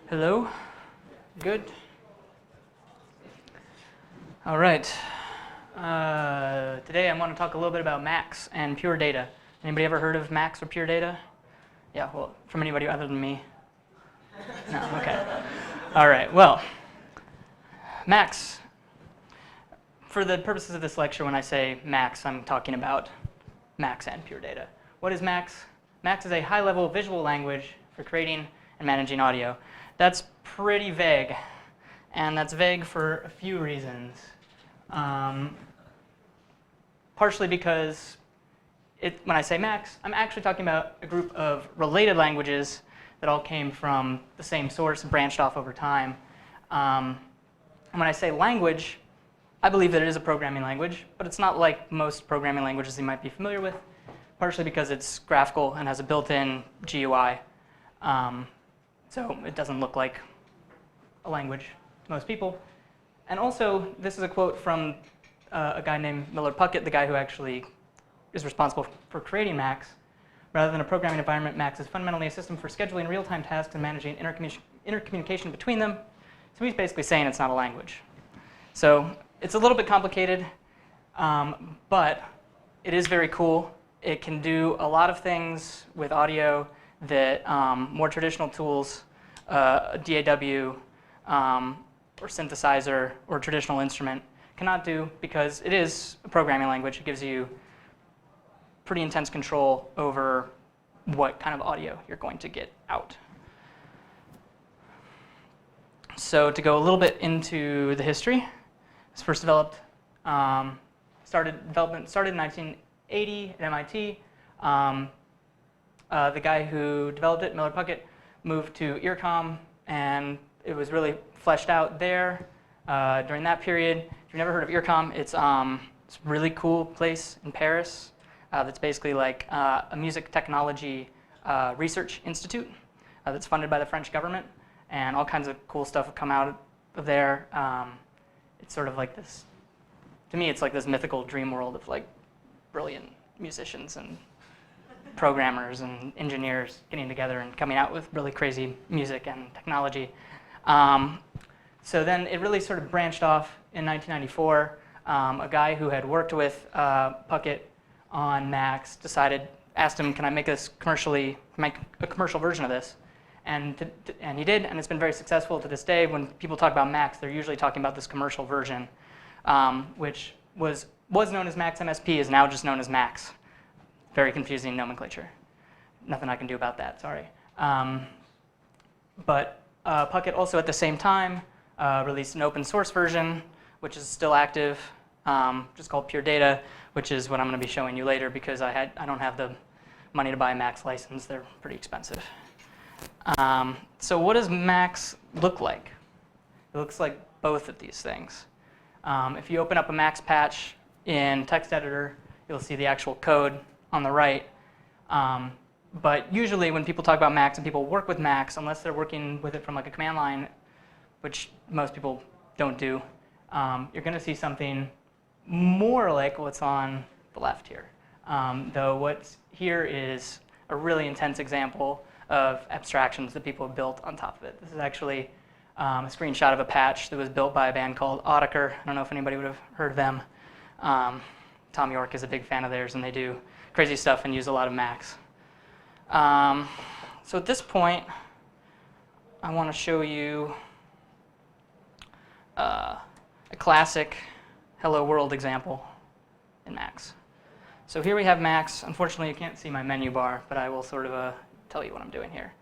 Hello? Good? All right. Today I want to talk a little bit about Max and pure data. Anybody ever heard of Max or pure data? Yeah, well, from anybody other than me? No, okay. All right, well, Max. For the purposes of this lecture, when I say Max, I'm talking about Max and pure data. What is Max? Max is a high-level visual language for creating and managing audio. That's pretty vague, and that's vague for a few reasons. Partially because when I say Max, I'm actually talking about a group of related languages that all came from the same source and branched off over time. And when I say language, I believe that it is a programming language, but it's not like most programming languages you might be familiar with, partially because it's graphical and has a built-in GUI. So it doesn't look like a language to most people. And also, this is a quote from a guy named Millard Puckett, the guy who actually is responsible for creating Max. Rather than a programming environment, Max is fundamentally a system for scheduling real-time tasks and managing intercommunication between them. So he's basically saying it's not a language. So it's a little bit complicated, but it is very cool. It can do a lot of things with audio that more traditional tools, DAW, or synthesizer, or traditional instrument cannot do, because it is a programming language. It gives you pretty intense control over what kind of audio you're going to get out. So to go a little bit into the history, it's first developed, development started in 1980 at MIT. The guy who developed it, Millard Puckett, moved to IRCAM, and it was really fleshed out there during that period. If you've never heard of IRCAM, it's a really cool place in Paris that's basically like a music technology research institute that's funded by the French government, and all kinds of cool stuff have come out of there. It's sort of like this, to me, it's like this mythical dream world of like brilliant musicians and programmers and engineers getting together and coming out with really crazy music and technology. So then it really sort of branched off in 1994. A guy who had worked with Puckett on Max asked him, can I make a commercial version of this? And he did, and it's been very successful to this day. When people talk about Max, they're usually talking about this commercial version, which was known as Max MSP, is now just known as Max. Very confusing nomenclature. Nothing I can do about that, sorry. But Puckett also at the same time released an open source version, which is still active, just called Pure Data, which is what I'm going to be showing you later, because I don't have the money to buy a Max license. They're pretty expensive. So what does Max look like? It looks like both of these things. If you open up a Max patch in text editor, you'll see the actual code on the right. But usually when people talk about Max and people work with Max, unless they're working with it from like a command line, which most people don't do, you're going to see something more like what's on the left here. Though what's here is a really intense example of abstractions that people have built on top of it. This is actually a screenshot of a patch that was built by a band called Autechre. I don't know if anybody would have heard of them. Tom York is a big fan of theirs, and they do crazy stuff and use a lot of Max. So at this point, I want to show you a classic Hello World example in Max. So here we have Max. Unfortunately, you can't see my menu bar, but I will sort of tell you what I'm doing here.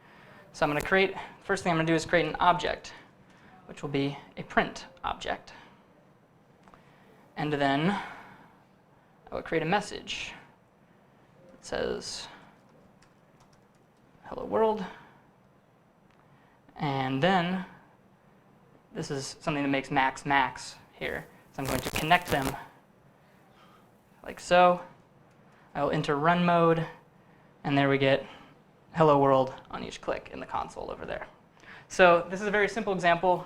So I'm going to create, first thing I'm going to do is create an object, which will be a print object. And then I will create a message that says hello world. And then this is something that makes Max Max here. So I'm going to connect them like so. I will enter run mode, and there we get hello world on each click in the console over there. So this is a very simple example,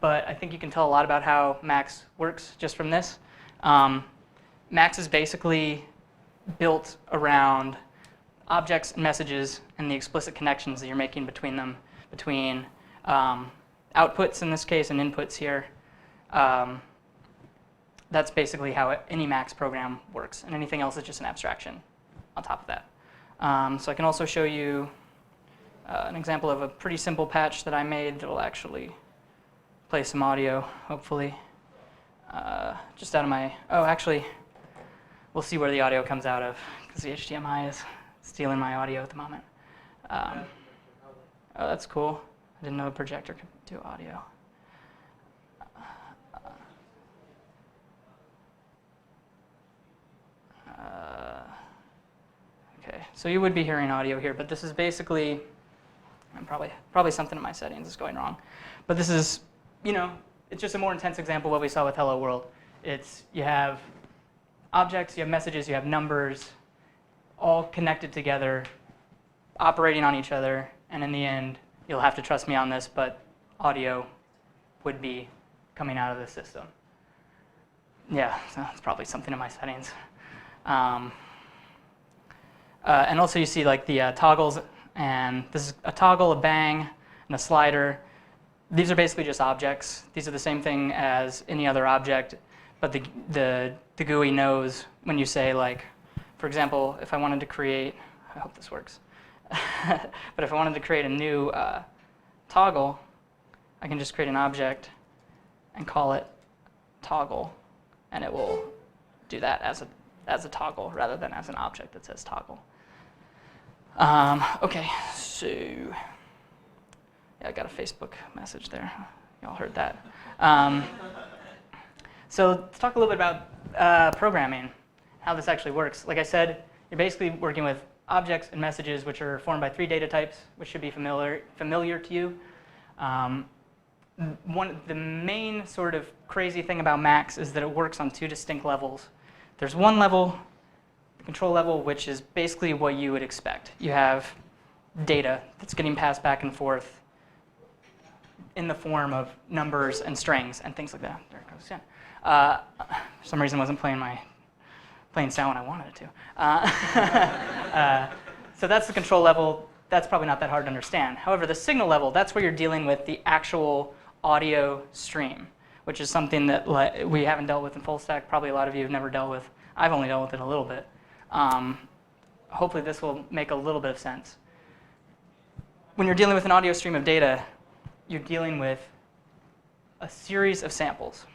but I think you can tell a lot about how Max works just from this. Max is basically built around objects and messages and the explicit connections that you're making between them, between outputs in this case and inputs here. That's basically how any Max program works, and anything else is just an abstraction on top of that. So I can also show you an example of a pretty simple patch that I made that will actually play some audio, hopefully. Just out of my, oh, actually, we'll see where the audio comes out of, because the HDMI is stealing my audio at the moment. Oh, that's cool. I didn't know a projector could do audio. Okay, so you would be hearing audio here, but this is basically, probably something in my settings is going wrong. But this is, it's just a more intense example of what we saw with Hello World. It's, you have objects, you have messages, you have numbers, all connected together, operating on each other, and in the end, you'll have to trust me on this, but audio would be coming out of the system. Yeah, so that's probably something in my settings. And also you see like the toggles, and this is a toggle, a bang, and a slider. These are basically just objects. These are the same thing as any other object, but the GUI knows when you say, like, for example, if I wanted to create, I hope this works, but if I wanted to create a new toggle, I can just create an object and call it toggle, and it will do that as a toggle rather than as an object that says toggle. Okay, so yeah, I got a Facebook message there. Y'all heard that. So let's talk a little bit about programming, how this actually works. Like I said, you're basically working with objects and messages, which are formed by 3 data types, which should be familiar to you. The main sort of crazy thing about Max is that it works on 2 distinct levels. There's one level, the control level, which is basically what you would expect. You have data that's getting passed back and forth in the form of numbers and strings and things like that. There it goes. Yeah. For some reason, it wasn't playing sound when I wanted it to. So that's the control level. That's probably not that hard to understand. However, the signal level, that's where you're dealing with the actual audio stream, which is something that we haven't dealt with in full stack. Probably a lot of you have never dealt with. I've only dealt with it a little bit. Hopefully this will make a little bit of sense. When you're dealing with an audio stream of data, you're dealing with a series of samples.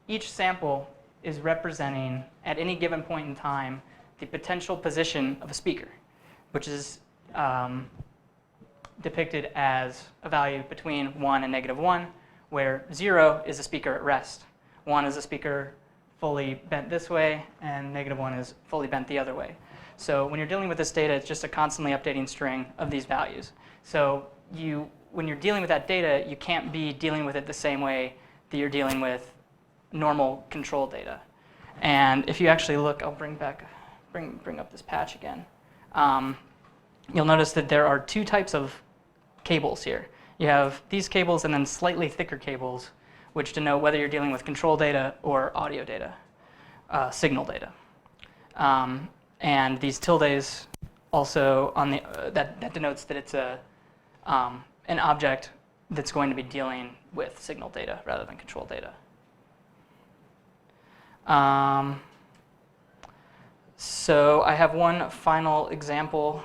Each sample is representing, at any given point in time, the potential position of a speaker, which is depicted as a value between 1 and -1, where 0 is a speaker at rest, 1 is a speaker fully bent this way, and -1 is fully bent the other way. So when you're dealing with this data, it's just a constantly updating string of these values. So when you're dealing with that data, you can't be dealing with it the same way that you're dealing with normal control data. And if you actually look, I'll bring up this patch again. You'll notice that there are 2 types of cables here. You have these cables and then slightly thicker cables, which denote whether you're dealing with control data or audio data, signal data. And these tildes also on the that denotes that it's an object that's going to be dealing with signal data rather than control data. So I have one final example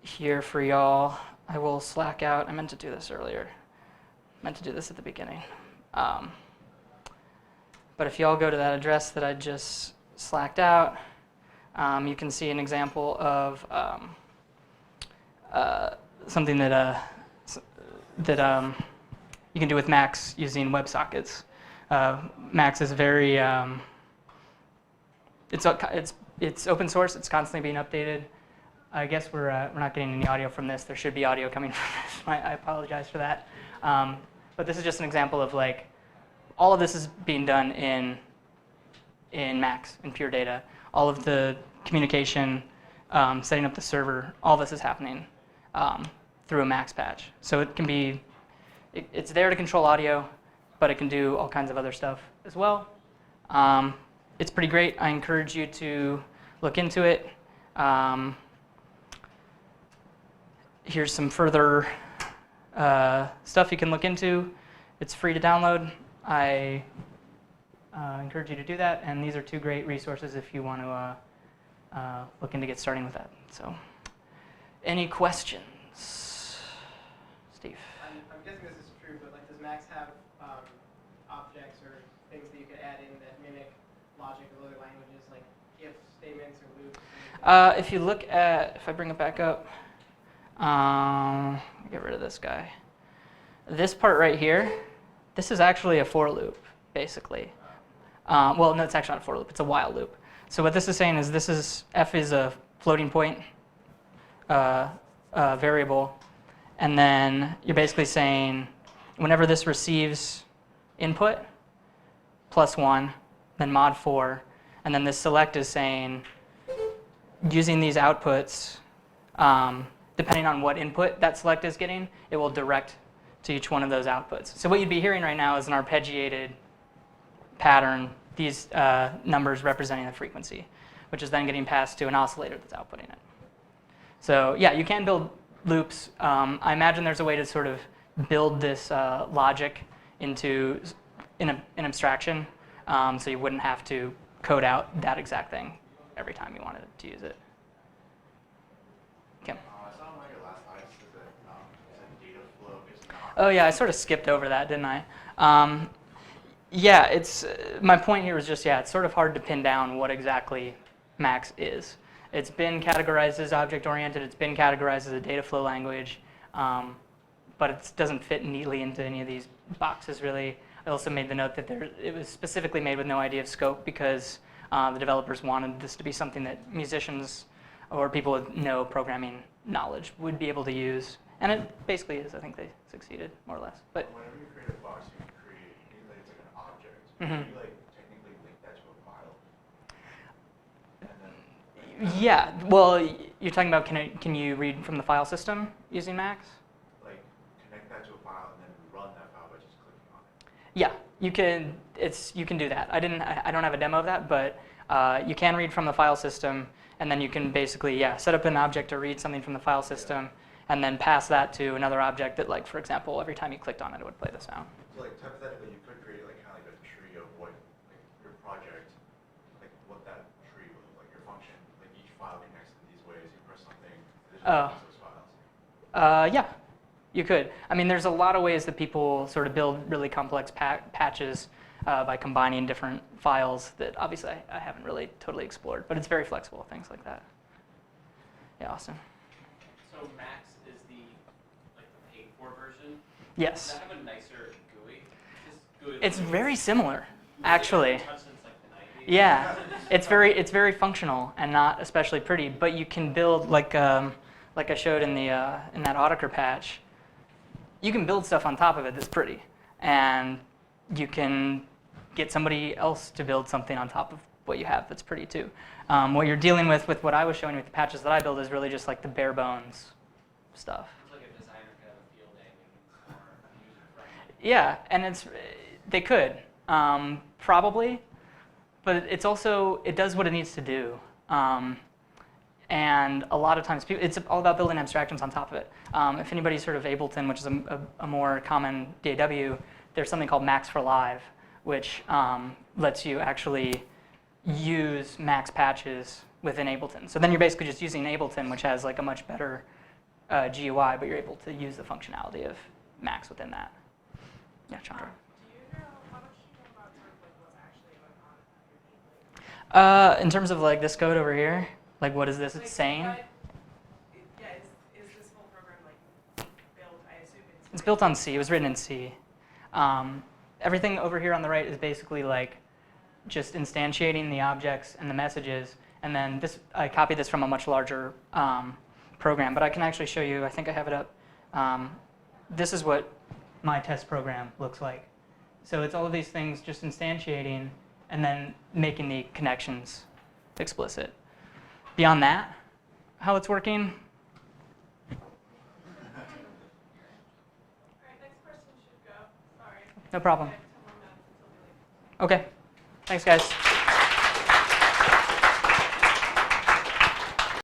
here for y'all. I will Slack out. I meant to do this earlier. I meant to do this at the beginning. But if y'all go to that address that I just Slacked out, you can see an example of something that you can do with Max using WebSockets. Max is very it's open source. It's constantly being updated. I guess we're not getting any audio from this. There should be audio coming from this. I apologize for that. But this is just an example of like all of this is being done in Max, in pure data. All of the communication, setting up the server, all this is happening through a Max patch. So it can be, it's there to control audio, but it can do all kinds of other stuff as well. It's pretty great. I encourage you to look into it. Here's some further stuff you can look into. It's free to download. I encourage you to do that, and these are two great resources if you want to look into get starting with that. So, any questions? Steve? I'm guessing this is true, but like, does Max have objects or things that you could add in that mimic logic of other languages, like if statements or loops? If you look at, if I bring it back up, get rid of this guy. This part right here, this is actually a for loop, basically. Well, no, it's actually not a for loop. It's a while loop. So what this is saying is f is a floating point variable, and then you're basically saying whenever this receives input, +1, then mod 4, and then this select is saying using these outputs, depending on what input that select is getting, it will direct to each one of those outputs. So what you'd be hearing right now is an arpeggiated pattern, these numbers representing the frequency, which is then getting passed to an oscillator that's outputting it. So yeah, you can build loops. I imagine there's a way to sort of build this logic into an abstraction, so you wouldn't have to code out that exact thing every time you wanted to use it. Kim? I saw on one of your last slides that data flow is not. Oh yeah, I sort of skipped over that, didn't I? Yeah, it's my point here was just, yeah, it's sort of hard to pin down what exactly Max is. It's been categorized as object-oriented. It's been categorized as a data flow language, but it doesn't fit neatly into any of these boxes, really. I also made the note that it was specifically made with no idea of scope because the developers wanted this to be something that musicians or people with no programming knowledge would be able to use. And it basically is. I think they succeeded, more or less. But Whenever you create a box, you can create like it's like an object. Mhm. Can you like technically link that to a file? And then yeah, well, you're talking about can you read from the file system using Max? like connect that to a file and then run that file by just clicking on it. Yeah, you can. You can do that. I don't have a demo of that, but you can read from the file system, and then you can basically set up an object to read something from the file system, and then pass that to another object that, like, for example, every time you clicked on it, it would play the sound. So like hypothetically, you could create like kind of like a tree of what like your project, like what that tree would look like, your function. Like each file connects in these ways. You press something, it just Oh. opens those files. Yeah, you could. I mean, there's a lot of ways that people sort of build really complex patches by combining different files that obviously I haven't really totally explored, but it's very flexible, things like that. Yeah, Austin. So Max is the paid for version. Does Yes. that have a nicer GUI? This GUI It's very similar, actually. Touched since like the 90s. Yeah, it's very functional and not especially pretty, but you can build like I showed in the in that Audiker patch. You can build stuff on top of it that's pretty, and you can get somebody else to build something on top of what you have that's pretty too. What you're dealing with what I was showing you with the patches that I build is really just like the bare bones stuff. It's like a designer could have a field day making more user-friendly. Yeah, and they could probably, but it's also it does what it needs to do, and a lot of times it's all about building abstractions on top of it. If anybody's heard of Ableton, which is a more common DAW, there's something called Max for Live, which lets you actually use Max patches within Ableton. So then you're basically just using Ableton, which has like a much better GUI, but you're able to use the functionality of Max within that. Yeah, Chandra. Do you know how much do you know about sort of like what's actually going on underneath? In terms of like this code over here, like what is this? Like, It's saying. yeah, is this whole program like built? I assume It's built on C. It was written in C. Everything over here on the right is basically like just instantiating the objects and the messages, and then this I copied this from a much larger program, but I can actually show you. I think I have it up. This is what my test program looks like. So it's all of these things just instantiating and then making the connections explicit. Beyond that, how it's working, All right, next person should go. Sorry. no problem. I have 10 more minutes until we leave. Okay, thanks guys.